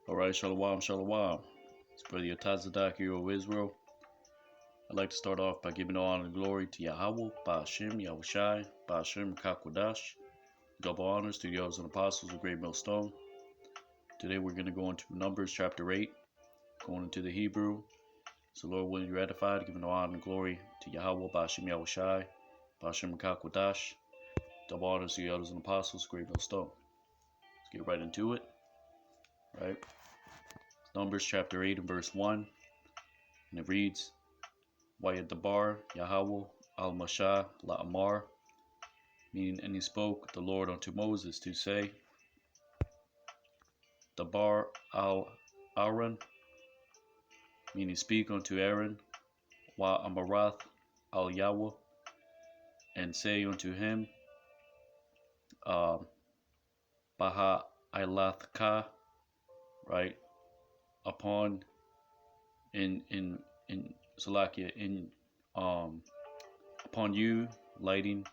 All right, Shalom, Shalom. It's Brother Yotazadak, hero of Israel. I'd like to start off by giving all honor and glory to Yahweh, Ba'ashem, Yahushai, Ba'ashem, Kakwadash. Double honors to the elders and apostles of Great Millstone. Today we're going to go into Numbers chapter 8, going into the Hebrew. So Lord willing, you're edified, giving all honor and glory to Yahweh, Ba'ashem, Yahushai, Ba'ashem, Kakwadash. Double honors to the elders and apostles of Great Millstone. Let's get right into it. Right? Numbers chapter 8 and verse 1, and it reads, Wayadabar Yahweh al-Mashah la'amar, meaning, and he spoke the Lord unto Moses to say, Dabar al-Aaron, meaning speak unto Aaron, wa amarath al-Yahweh, and say unto him, Baha ilathka, right, upon in Salakia, upon you lighting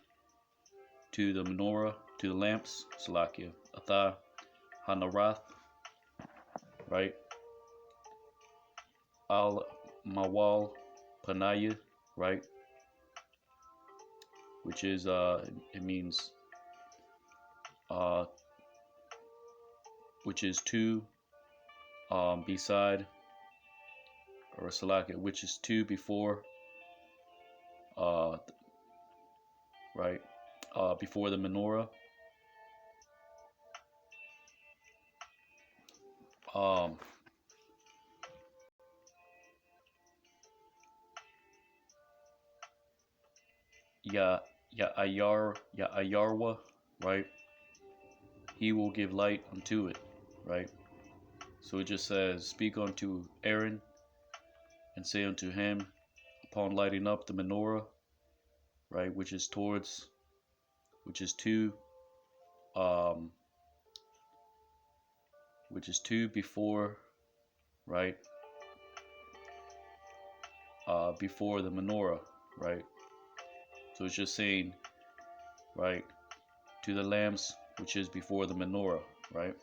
to the menorah, to the lamps, Salakia, Atha Hanarath, right, Al Mawal Panaya, right, which is it means which is two beside, or Salakia, which is two before, right, before the menorah. Ayarwa, right? He will give light unto it, right? So it just says, speak unto Aaron and say unto him, upon lighting up the menorah, right, which is two before, right, before the menorah, right. So it's just saying, right, to the lamps which is before the menorah, right,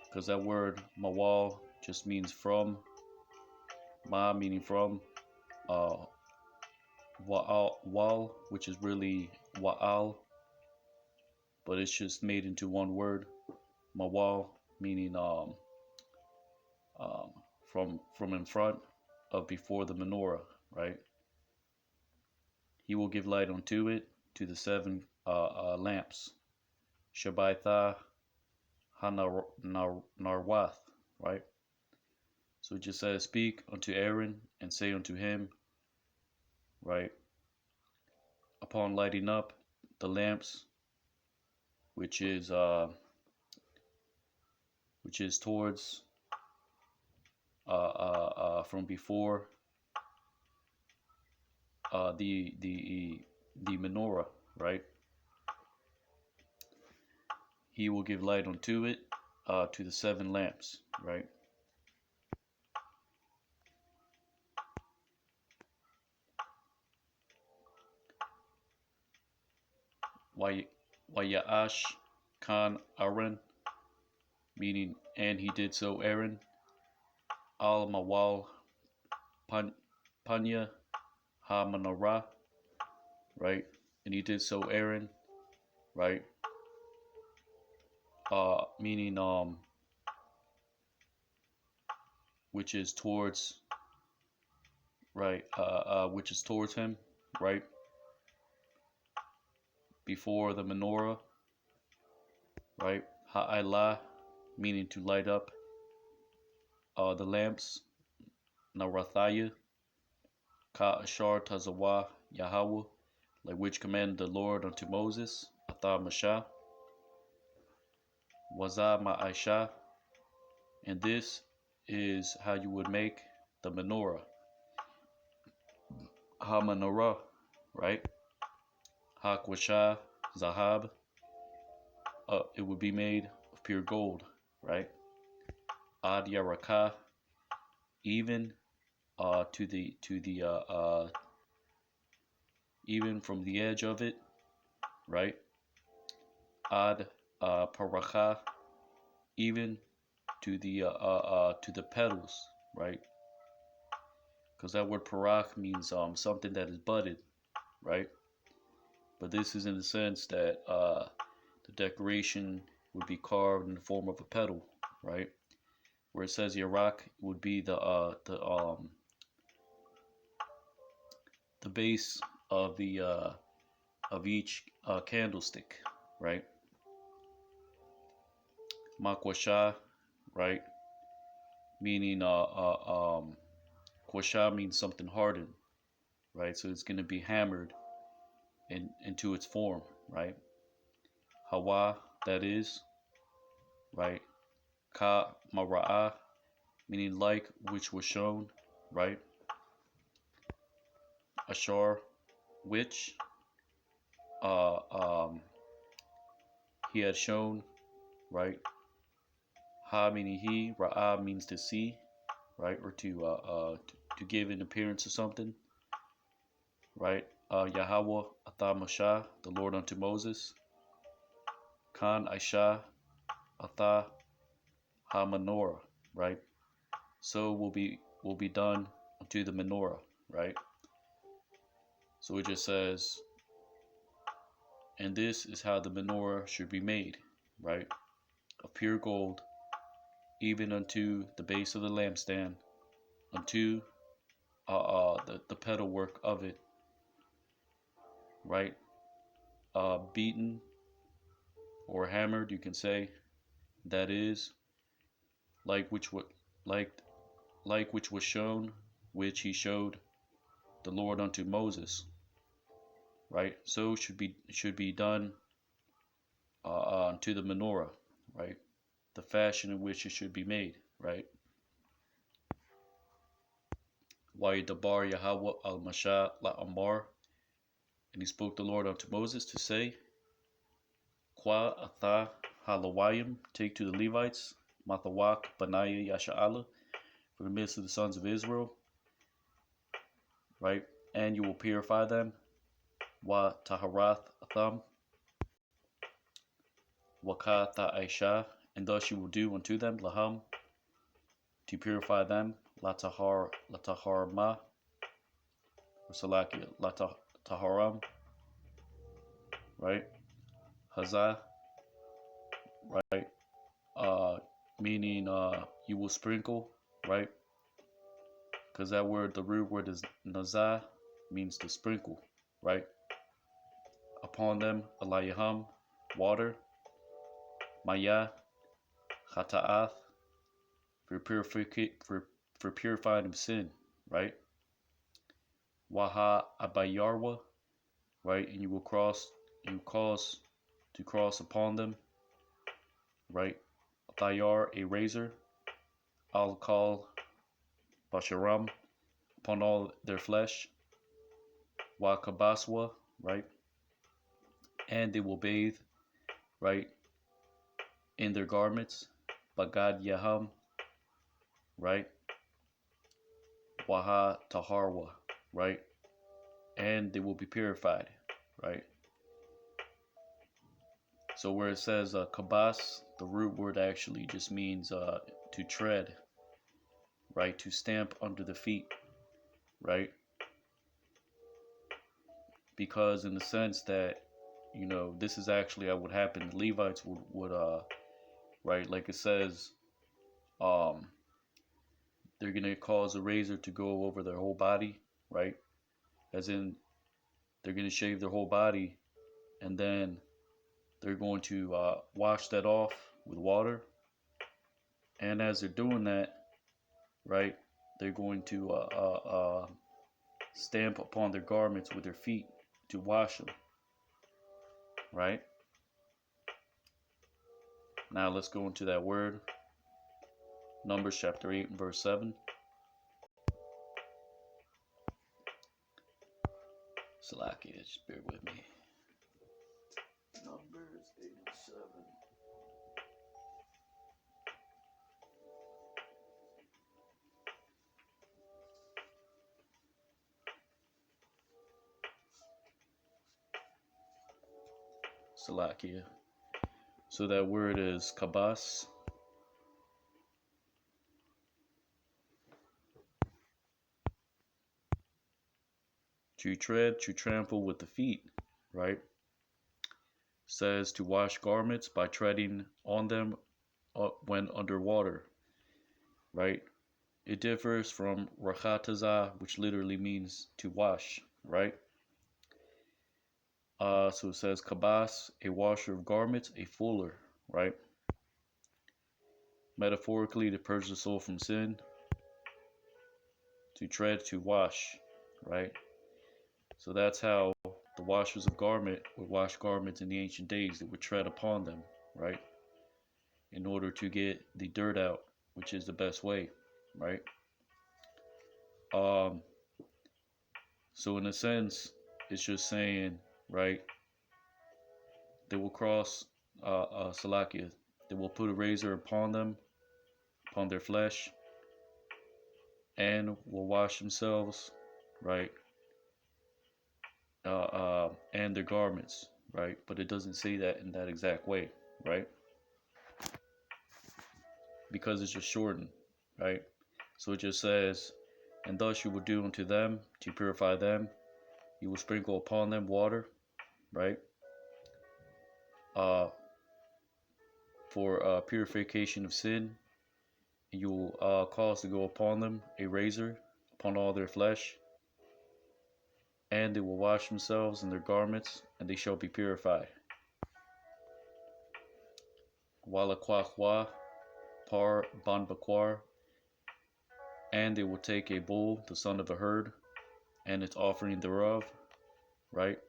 because that word mawal just means from, ma meaning from, wal, which is really wa'al, but it's just made into one word, mawal, meaning from in front of, before the menorah, right. He will give light unto it, to the seven lamps, Shabbaitha Hanarwath, right. So it just says, speak unto Aaron and say unto him, right, upon lighting up the lamps, which is towards from before the menorah, right. He will give light unto it, to the seven lamps, right. Wayash Khan Aaron, meaning, and he did so Aaron, Al Mawal Panya Ha Manara, right, and he did so Aaron, right, meaning which is towards, right, which is towards him, right, before the menorah, right, Ha'ila, meaning to light up the lamps, Narathaya, Ka Ashar Tazawa Yahweh, like which commanded the Lord unto Moses, Atha Mashah, Waza Ma'aisha, and this is how you would make the menorah, Ha Menorah, right, Hakwasha Zahab, it would be made of pure gold, right, Ad Yaraka, even to the even from the edge of it, right, Ad Paracha, even to the petals, right? Because that word parak means something that is budded, right? But this is in the sense that the decoration would be carved in the form of a petal, right? Where it says yarak would be the base of the of each candlestick, right? Makwasha, right? Meaning kwasha means something hardened, right? So it's going to be hammered into its form, right? Hawa, that is, right? Ka mara'a, meaning like which was shown, right? Ashar, which uh, um, he had shown, right? Ha meaning he, Ra'a means to see, right? Or to give an appearance of something, right? Yahweh Atha Moshe, the Lord unto Moses. Khan Aisha Atha Ha Menorah, right? So will be done unto the menorah, right? So it just says, and this is how the menorah should be made, right? Of pure gold, even unto the base of the lampstand, unto the petal work of it, right? Beaten or hammered, you can say, that is, like which was like which was shown, which he showed the Lord unto Moses, right? So should be done to the menorah, right? The fashion in which it should be made, right? Dabar Yahweh al Masha la Amar, and he spoke the Lord unto Moses to say, Qua atha halawayim, take to the Levites, Mathawak Benaiah Yasha'ala, for the midst of the sons of Israel, right? And you will purify them, Wa Taharath Atham, Waka Aisha, and thus you will do unto them, Laham, to purify them, Latahar Ma, or Salakia, Lataharam, right? Hazah, right? Meaning you will sprinkle, right? Because that word, the root word is nazah, means to sprinkle, right? Upon them, alayaham, water, maya, chata'ath, for purifying of sin, right? Waha abayarwa, right? And you cause to cross upon them, right? Thayar, a razor, I'll call Basharam, upon all their flesh, Wa kabaswa, right? And they will bathe, right, in their garments, Bagad Yaham, right? Waha Taharwa, right? And they will be purified, right? So where it says kabas, the root word actually just means to tread, right? To stamp under the feet, right? Because in the sense that, you know, this is actually what would happen. The Levites would right, like it says, they're gonna cause a razor to go over their whole body, right? As in, they're gonna shave their whole body, and then they're going to wash that off with water. And as they're doing that, right, they're going to stamp upon their garments with their feet to wash them, right? Now let's go into that word. Numbers chapter 8 and verse 7. Salakia, just bear with me. Numbers 8 and 7. Salakia. So that word is kabas, To tread, to trample with the feet, right? Says to wash garments by treading on them when underwater, right? It differs from rachataza, which literally means to wash, right? So it says kabas, a washer of garments, a fuller, right? Metaphorically, to purge the soul from sin, to tread, to wash, right? So that's how the washers of garment would wash garments in the ancient days. They would tread upon them, right? In order to get the dirt out, which is the best way, right? Um, so in a sense, it's just saying, right? They will cross Salakia. They will put a razor upon them, upon their flesh, and will wash themselves, right? And their garments, right? But it doesn't say that in that exact way, right? Because it's just shortened, right? So it just says, and thus you will do unto them to purify them. You will sprinkle upon them water, right? Uh, for purification of sin. You will cause to go upon them a razor upon all their flesh, and they will wash themselves in their garments, and they shall be purified. Wala kwahwa par ban bakwar, and they will take a bull, the son of a herd, and its offering thereof, right?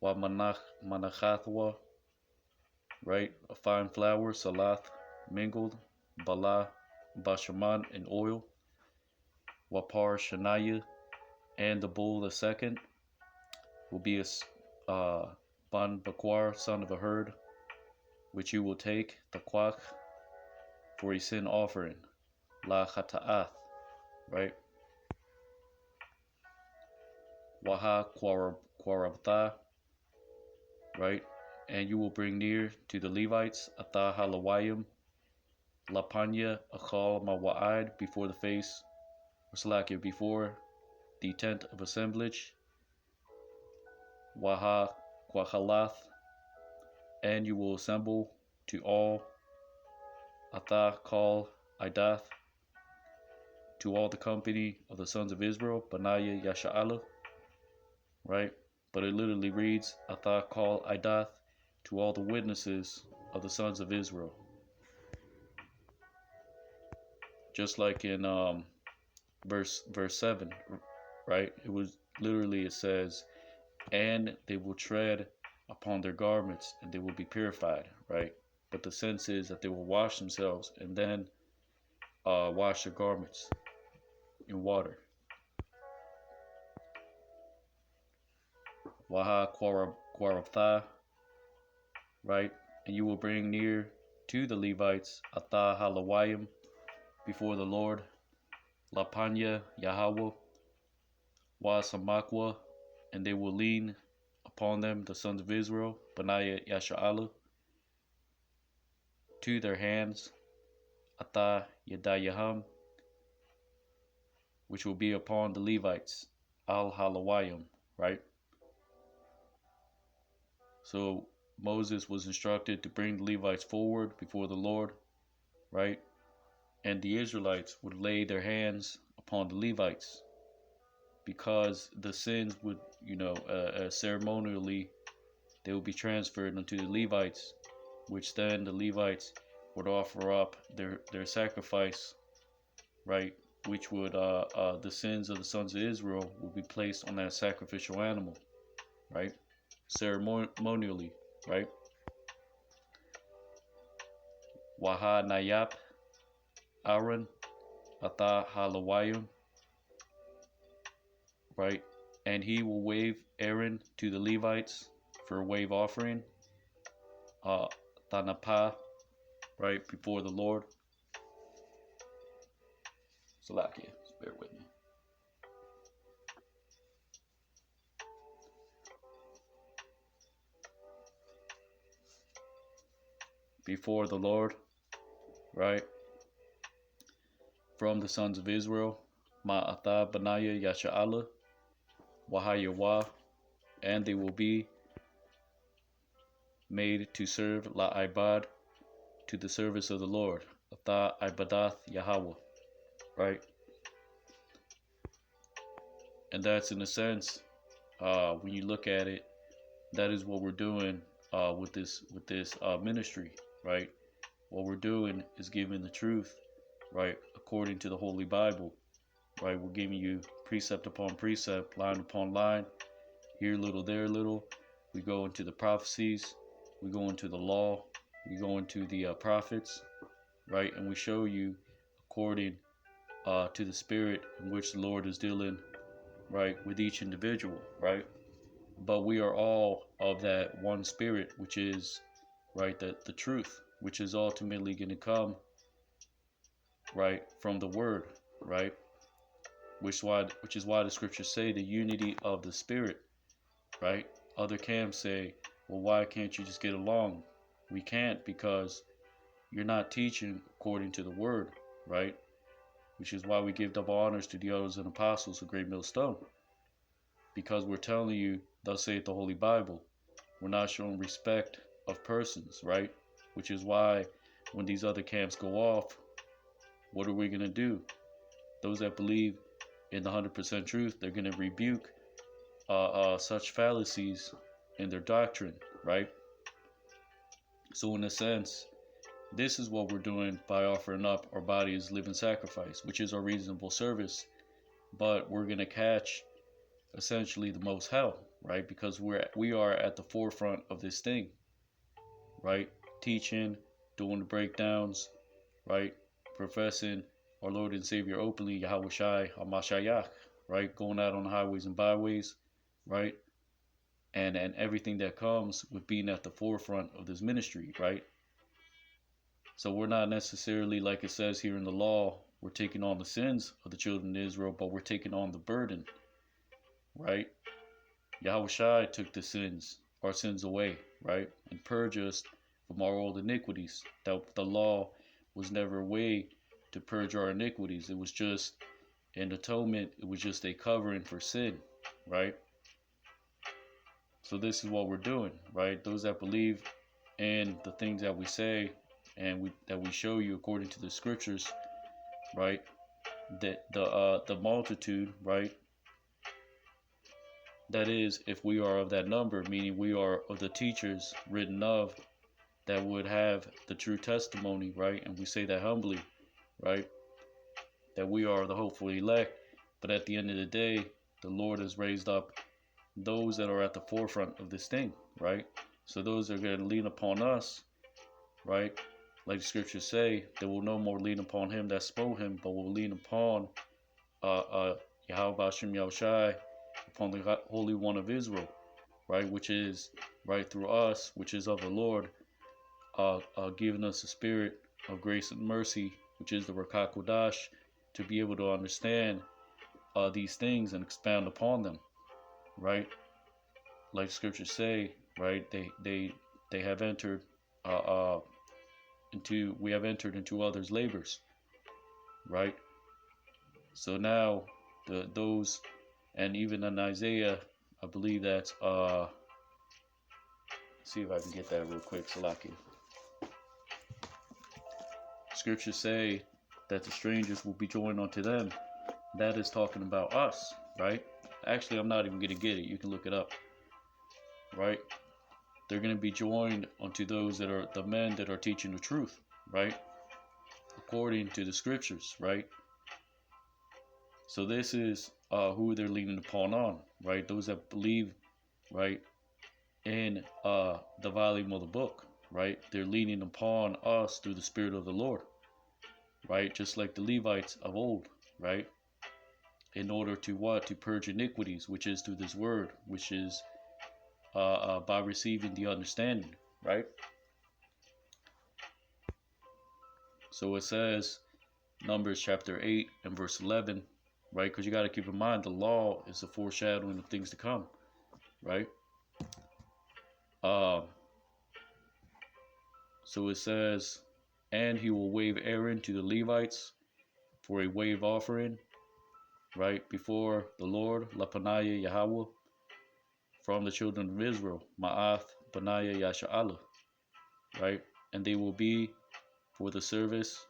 Wa manachathwa, right? A fine flour, salath, mingled, bala, bashaman, and oil. Wapar shanaya, and the bull, the second, will be a ban bakwar, son of a herd, which you will take, the kwach, for a sin offering, la chata'ath, right? Waha quarabtha, right? And you will bring near to the Levites, atha halawayim, lapanya, achal mawa'id, before the face, or slakia, before the tent of assemblage, waha quachalath, and you will assemble to all, atha call idath, to all the company of the sons of Israel, Benaiah Yasha'ala, right? But it literally reads, atha call idath, to all the witnesses of the sons of Israel. Just like in verse 7, right? It was literally, it says, and they will tread upon their garments and they will be purified, right? But the sense is that they will wash themselves and then wash their garments in water. Waha quarabtha, right? And you will bring near to the Levites atha halawayim, before the Lord, lapanya Yahweh, wa samakwa, and they will lean upon them, the sons of Israel, Benaiah Yasha'ala, to their hands, atha yadayaham, which will be upon the Levites, al halawayim, right? So Moses was instructed to bring the Levites forward before the Lord, right? And the Israelites would lay their hands upon the Levites, because the sins would, ceremonially, they would be transferred unto the Levites, which then the Levites would offer up their sacrifice, right? Which would, the sins of the sons of Israel would be placed on that sacrificial animal, right? Ceremonially, right? Waha Nayap, Aaron, atha halawayim, right? And he will wave Aaron to the Levites for a wave offering, Tanapa, right, before the Lord. Salakia, bear with me. Before the Lord, right? From the sons of Israel, Ma'atha Benaiah Yasha'ala, Wahayawah, and they will be made to serve La Ibad, to the service of the Lord. Atha Ibadath Yahweh, right? And that's in a sense, when you look at it, that is what we're doing with this ministry, right? What we're doing is giving the truth, right, according to the Holy Bible, right? We're giving you precept upon precept, line upon line, here a little, there a little. We go into the prophecies, we go into the law, we go into the prophets, right? And we show you according to the spirit in which the Lord is dealing, right, with each individual, right? But we are all of that one spirit, which is, right, the truth, which is ultimately going to come, right, from the word, right? Which is why the scriptures say the unity of the spirit, right? Other camps say, well, why can't you just get along? We can't, because you're not teaching according to the word, right? Which is why we give double honors to the elders and apostles of Great Millstone, because we're telling you, thus saith the Holy Bible. We're not showing respect of persons, right? Which is why when these other camps go off, what are we going to do? Those that believe in the 100% truth, they're going to rebuke such fallacies in their doctrine, right? So in a sense, this is what we're doing by offering up our body as living sacrifice, which is our reasonable service. But we're going to catch essentially the most hell, right? Because we are at the forefront of this thing, right? Teaching, doing the breakdowns, right? Professing our Lord and Savior openly, Yahweh Shai HaMashiach, right? Going out on the highways and byways, right? And everything that comes with being at the forefront of this ministry, right? So we're not necessarily, like it says here in the law, we're taking on the sins of the children of Israel, but we're taking on the burden, right? Yahweh Shai took our sins away, right? And purged us from our old iniquities. That the law was never a way to purge our iniquities. It was just an atonement. It was just a covering for sin, right? So this is what we're doing, right? Those that believe in the things that we say and that we show you according to the scriptures, right? That the multitude, right? That is, if we are of that number, meaning we are of the teachers written of, that would have the true testimony, right? And we say that humbly, right? That we are the hopeful elect. But at the end of the day, the Lord has raised up those that are at the forefront of this thing, right? So those are going to lean upon us, right? Like the scriptures say, they will no more lean upon him that smote him, but will lean upon Yahweh Bashim Yahushai, upon the Holy One of Israel, right? Which is right through us, which is of the Lord, giving us a spirit of grace and mercy, which is the Rakak Kodash, to be able to understand these things and expound upon them, right? Like scriptures say, right? They have entered we have entered into others' labors, right? So now those, and even in Isaiah, I believe that's see if I can get that real quick, Salaki. Scriptures say that the strangers will be joined unto them. That is talking about us, right? Actually, I'm not even going to get it. You can look it up, right? They're going to be joined unto those that are the men that are teaching the truth, right? According to the scriptures, right? So this is who they're leaning upon on, right? Those that believe, right, in the volume of the book, right? They're leaning upon us through the Spirit of the Lord, right? Just like the Levites of old, right? In order to what? To purge iniquities, which is through this word, which is by receiving the understanding, right? So it says, Numbers chapter 8 and verse 11, right? Because you got to keep in mind, the law is a foreshadowing of things to come, right? So it says, and he will wave Aaron to the Levites for a wave offering, right, before the Lord, Lapanaya Yahweh, from the children of Israel, Ma'ath Panaya Yasha'Allah, right? And they will be for the service,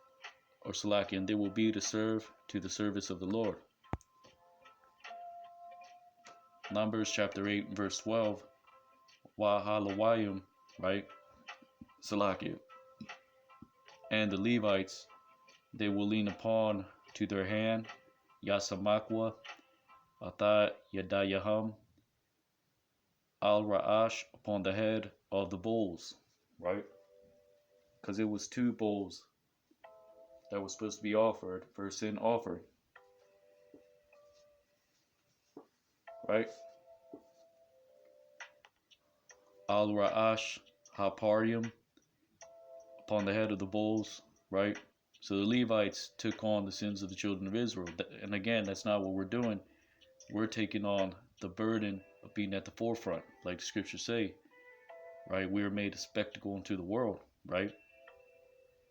or Salaki, and they will be to serve to the service of the Lord. Numbers chapter 8, verse 12, Wahalawayim, right? Salaki. And the Levites, they will lean upon to their hand, Yasamakwa, Ata Yadayaham, Al Ra'ash, upon the head of the bulls, right? Because it was two bulls that was supposed to be offered for a sin offering, right? Al Ra'ash Haparium, upon the head of the bulls, right? So the Levites took on the sins of the children of Israel. And again, that's not what we're doing. We're taking on the burden of being at the forefront, like the scriptures say, right? We are made a spectacle unto the world, right?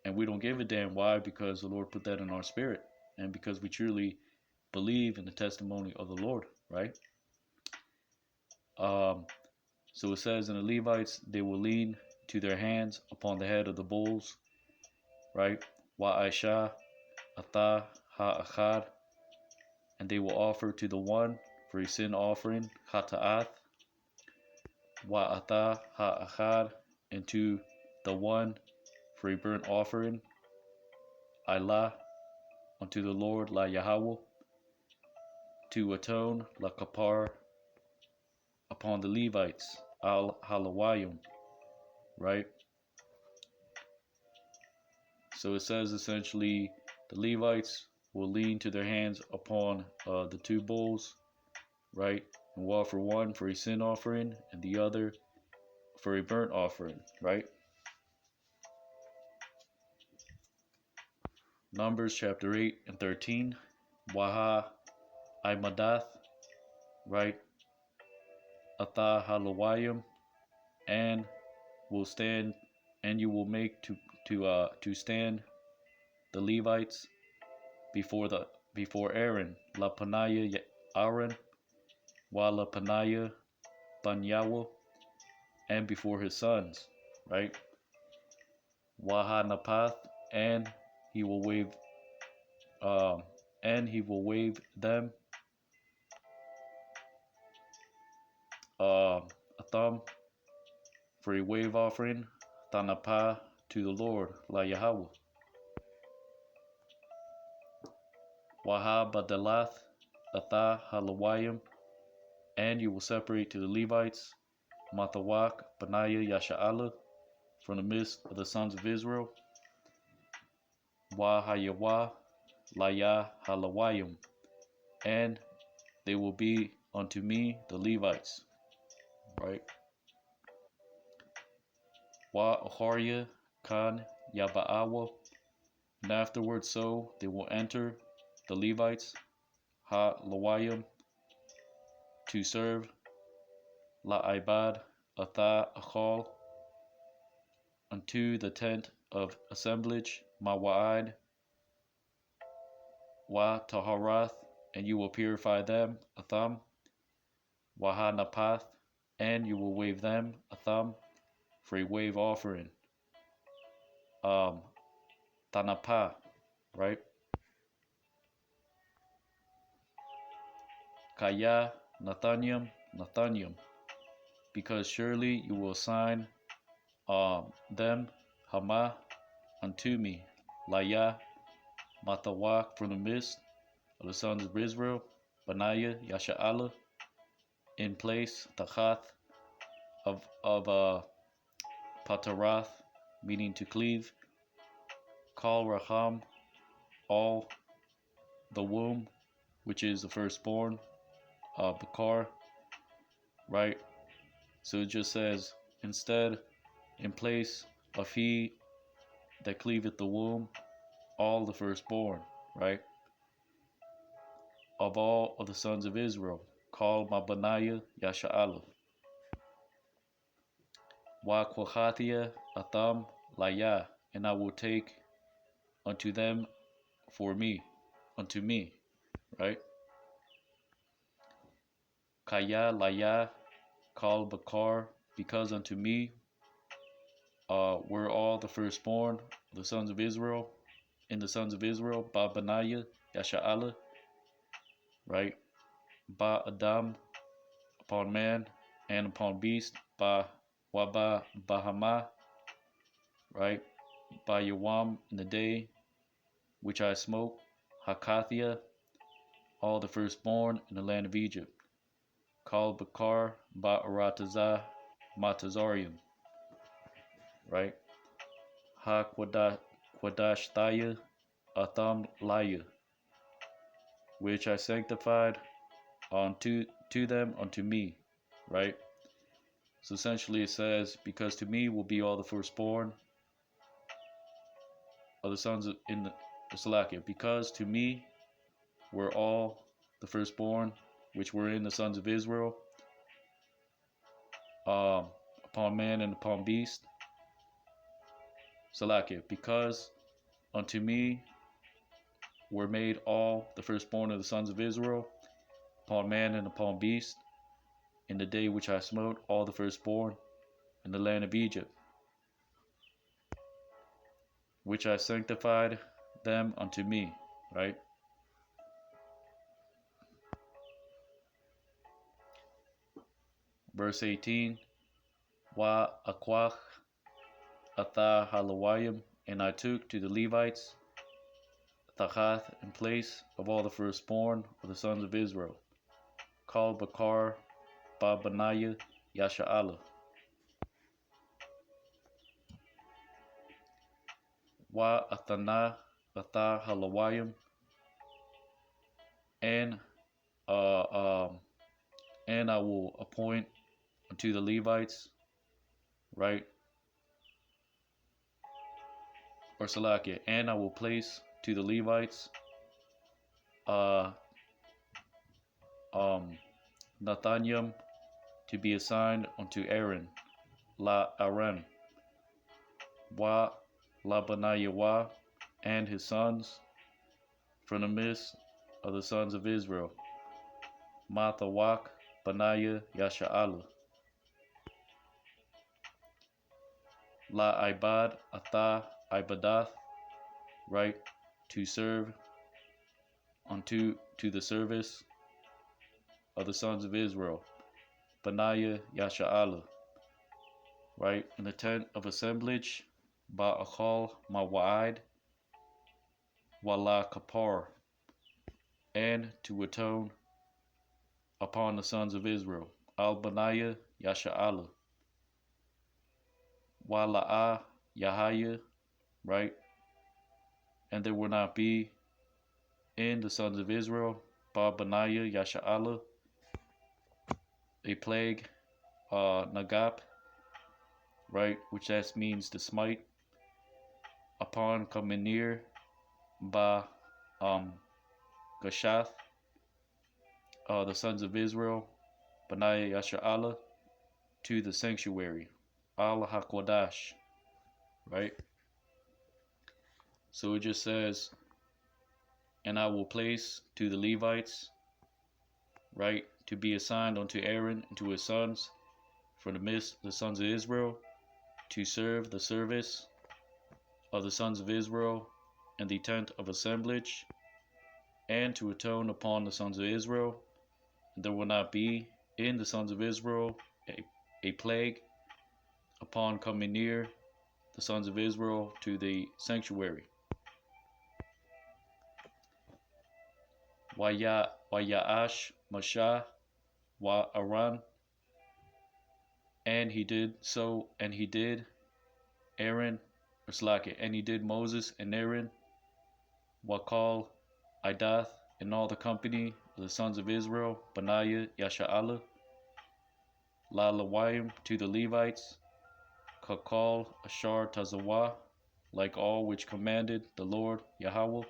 And we don't give a damn. Why? Because the Lord put that in our spirit, and because we truly believe in the testimony of the Lord, right? So it says in the Levites, they will lean to their hands upon the head of the bulls, right? Wa'aisha Ata Ha'achad, and they will offer to the one for a sin offering, Hata'ath, Wa'ata Ha'achad, and to the one for a burnt offering, Ilah, unto the Lord, La Yahweh, to atone, La Kapar, upon the Levites, Al Halawayim, right? So it says essentially the Levites will lean to their hands upon the two bulls, right? And will offer one for a sin offering and the other for a burnt offering, right? Numbers chapter 8 and 13. Waha Imadath, right? Atha Halawayim, and will stand, and you will make to stand the Levites before Aaron, La Panaya Aaron, Wa La Panaya Banyawa, and before his sons, right? Waha Napath, and he will wave them a thumb for a wave offering, Tanapa, to the Lord, La Yahweh. Waha Badalath, Atha Halawayim, and you will separate to the Levites, Mathawak, Benaiah, Yasha'Allah, from the midst of the sons of Israel, Wahayawa, Laya Halawayim, and they will be unto me the Levites, right? Wa Oharia Khan Yaba'awa, and afterwards so they will enter the Levites, Ha Lawayim, to serve, La Ibad, Atha Achal, unto the tent of assemblage, Mawa'id, Wa Taharath, and you will purify them, Atham, Wahanapath, and you will wave them, Atham, for a wave offering, Tanapa, right? Kaya, Nathanium, because surely you will assign them, Hama, unto me, Laya, Mathawak, from the midst of the sons of Israel, Benaiah, Yasha'Allah, in place, Tachath, of Patarath, meaning to cleave, Kal Raham, all the womb, which is the firstborn, Bakar, right? So it just says, instead, in place of he that cleaveth the womb, all the firstborn, right? Of all of the sons of Israel, call my Benaiah Yasha'Allah. Wa Kohathia Atham Laya, and I will take unto them for me, unto me, right? Kaya Laya Kal Bakar, because unto me were all the firstborn, the sons of Israel, and the sons of Israel, Ba Benaiah, Yasha'ala, right? Ba Adam, upon man, and upon beast, Ba Waba Bahama, right? Ba Yawam, in the day which I smote, Hakathia, all the firstborn in the land of Egypt. Kal Bakar, Ba Aratazah, Matazarium, right? Ha Quadashtaya, Atham Laya, which I sanctified unto to them unto me, right? So essentially it says, because to me will be all the firstborn of the sons of, in the Salakia, because to me were all the firstborn which were in the sons of Israel, upon man and upon beast. Salakia, because unto me were made all the firstborn of the sons of Israel, upon man and upon beast, in the day which I smote all the firstborn in the land of Egypt, which I sanctified them unto me, right? Verse 18, Wa Akwach Atha Halawayim, and I took to the Levites Thachath in place of all the firstborn of the sons of Israel, Kal Bakar Ba Benaiah Yasha'ala. Wa Athana Atha Halawayim, and I will appoint unto the Levites, right? Or Salakia, and I will place to the Levites Nathaniel to be assigned unto Aaron, La Aram, Wa Labanayawa, and his sons from the midst of the sons of Israel, Mathawak Benaiah Yasha'ala, La Ibad Atha Ibadath, right, to serve unto to the service of the sons of Israel, Benaiah Yasha'ala, right, in the tent of assemblage, Ba'achal Mawa'id, Wala Kapar, and to atone upon the sons of Israel, Al Benaiah Yasha'ala, Wala'a Yahaya, right, and there will not be in the sons of Israel, Ba Benaiah Yasha'ala, a plague, Nagap, right, which that means to smite, upon coming near, Ba Gashath, the sons of Israel, Benaiah Yasha'ala, to the sanctuary, Al HaKodash, right? So it just says, and I will place to the Levites, right, to be assigned unto Aaron and to his sons from the midst of the sons of Israel, to serve the service of the sons of Israel in the tent of assemblage, and to atone upon the sons of Israel. And there will not be in the sons of Israel a plague upon coming near the sons of Israel to the sanctuary. Waya'ash Mashah Wa Aran, and he did so, and he did Aaron, or Slakia, and he did Moses and Aaron, Wakal Idath, and all the company of the sons of Israel, Benaiah Yasha'ala, La Lawayim, to the Levites, Kakal Ashar Tazawah, like all which commanded the Lord Yahweh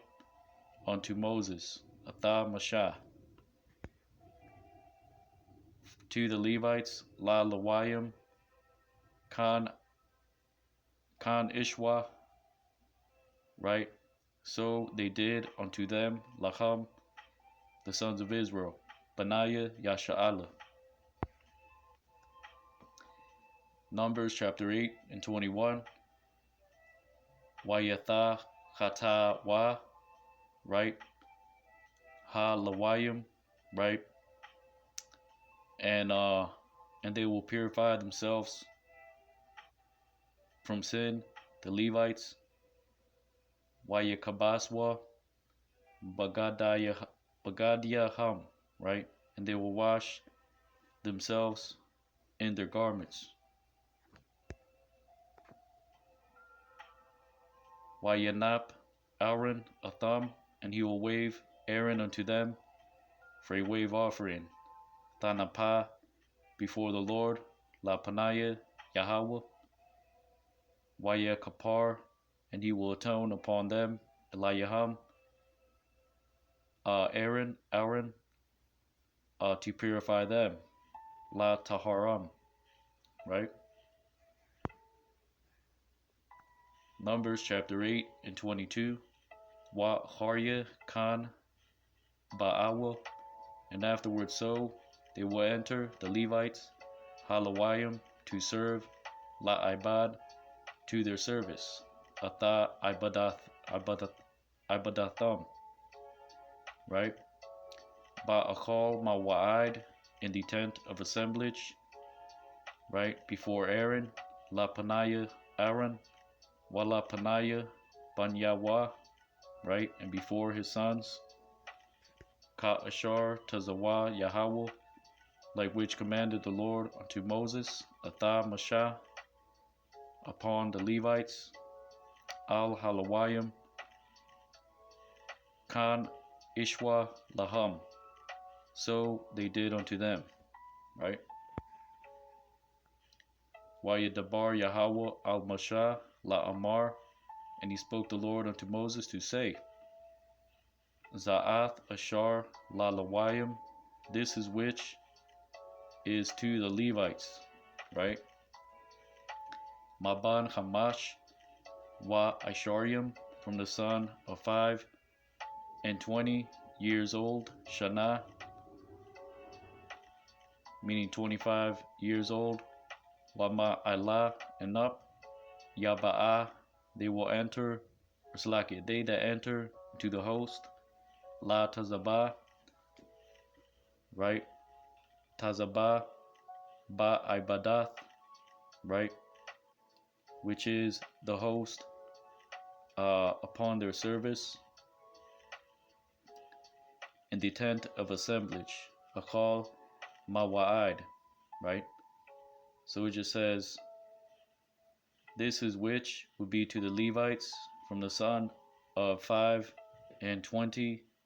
unto Moses, Atha Mashah. To the Levites, La Lawayim, Khan Ishwa, right? So they did unto them, Lacham, the sons of Israel, Benaiah Yasha'ala, Numbers chapter 8 and 21. Wayatha chata wa, right? Ha lawayim, right? And they will purify themselves from sin, the Levites. Wayakabaswa bagadiyaham, right? And they will wash themselves in their garments. Wayanap Aaron a thumb, and he will wave Aaron unto them for a wave offering. Tanapa before the Lord, La Panaya Yahweh. Wayakapar, and he will atone upon them. Elayaham Aaron to purify them. La Taharam, right? Numbers chapter 8 and 22. Wa Harya Khan Ba'awa, and afterwards so they will enter the Levites, Halawayim, to serve, La Ibad, to their service, Atha Ibadatham, right? Ba'achal Mawa'id, in the tent of assemblage, right? Before Aaron, La Panaya Aaron, Wala Panaya Banyawa, right? And before his sons, Ka Ashar Tazawa Yahweh, like which commanded the Lord unto Moses, Atha Mashah, upon the Levites, Al Halawayim, Khan Ishwa Laham. So they did unto them, right? Wayadabar Yahweh al Mashah La Amar, and he spoke the Lord unto Moses to say, Za'ath Ashar La Lawayim, this is which is to the Levites, right? Maban Hamash Wa Asharim, from the son of 25 years old, Shana, meaning 25 years old, Wama Allah, and up, Yaba'ah, they will enter, or Salaki, they that enter to the host, La Tazabah, right? Tazabah, Ba Ibadath, right? Which is the host upon their service in the tent of assemblage, Akal Mawa'id, right? So it just says, this is which would be to the Levites from the son of 25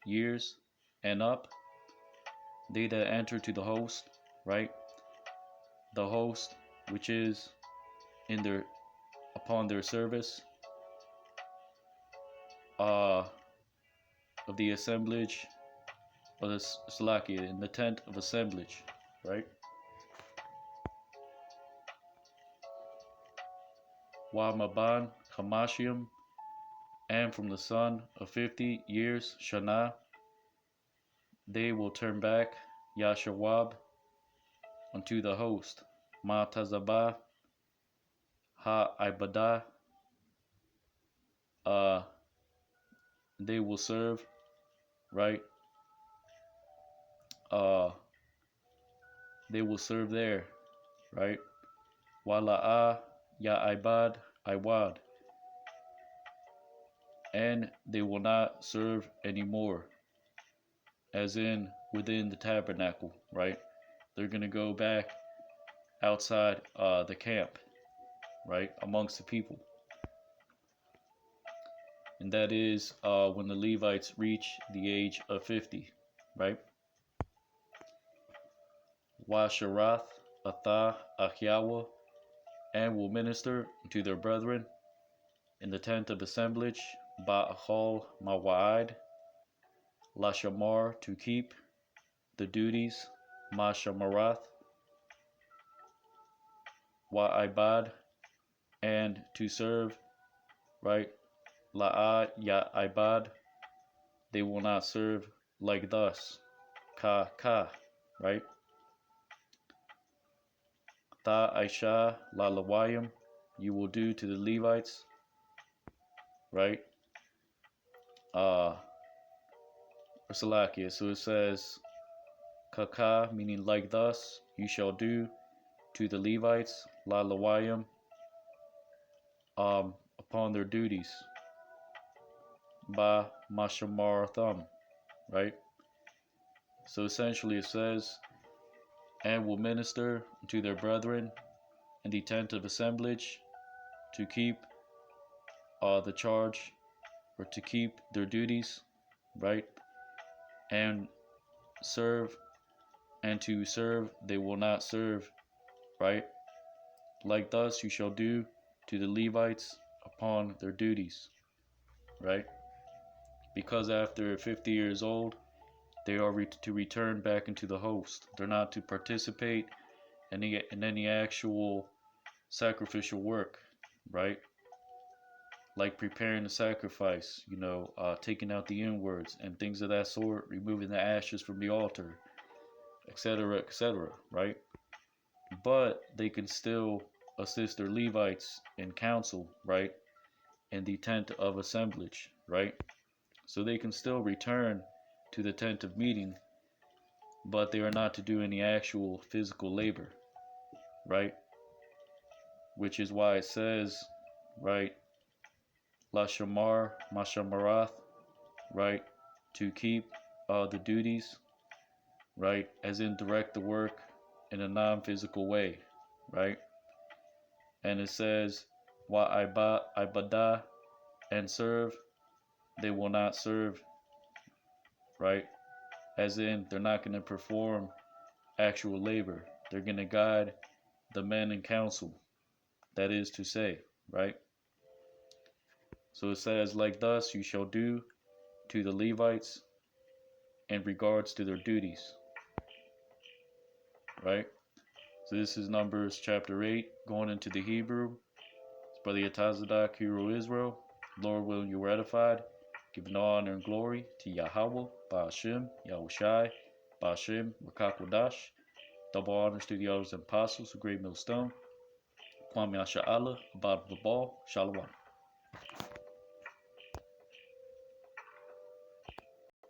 years and up, they that enter to the host, right? The host which is in their upon their service of the assemblage of the Salakia, in the tent of assemblage, right? Wa Maban Hamashiam, and from the son of 50 years, Shana, they will turn back, Yashawab, unto the host, Ma Tazabah, Ha Ibadah, they will serve, right? They will serve there, right? Wala'a Ya Ibad Iwad, and they will not serve anymore, as in within the tabernacle, right? They're going to go back outside the camp, right, amongst the people. And that is when the Levites reach the age of 50, right? Washarath, Atha, Ahyawa, and will minister to their brethren in the tent of assemblage, Ba'achal Mawa'id, Lashamar, to keep the duties, Mashamarath, Wa'ibad, and to serve, right? La'a Ya Ibad, they will not serve like thus, Ka, right? Tha Aisha La Lawayim, you will do to the Levites, right? Salakia. So it says Kaka, meaning like thus, you shall do to the Levites, La Lawayim, upon their duties, Ba Mashamar Thumb, right? So essentially it says, and will minister to their brethren in the tent of assemblage to keep the charge, or to keep their duties, right? And serve, and to serve they will not serve, right? Like thus you shall do to the Levites upon their duties, right? Because after 50 years old, they are to return back into the host. They're not to participate in any actual sacrificial work, right? Like preparing the sacrifice, taking out the inwards and things of that sort, removing the ashes from the altar, etc., right? But they can still assist their Levites in council, right? In the tent of assemblage, right? So they can still return to the tent of meeting, but they are not to do any actual physical labor, right? Which is why it says, right, La Shamar, Mashamarath, right, to keep the duties, right, as in direct the work in a non-physical way, right? And it says, Wa Ibadah, and serve, they will not serve, right? As in, they're not going to perform actual labor. They're going to guide the men in council, that is to say, right? So it says, like thus you shall do to the Levites in regards to their duties, right? So this is Numbers chapter 8, going into the Hebrew. It's Brother Yatazadak, Hero Israel. Lord willing, you were edified. Giving honor and glory to Yahweh, Ba'ashem, Yahushai, Ba'ashem, Rakakwadash. Double honors to the elders and apostles, a great millstone. Kwame Asha'Allah, Abad of the Ball, Shalom.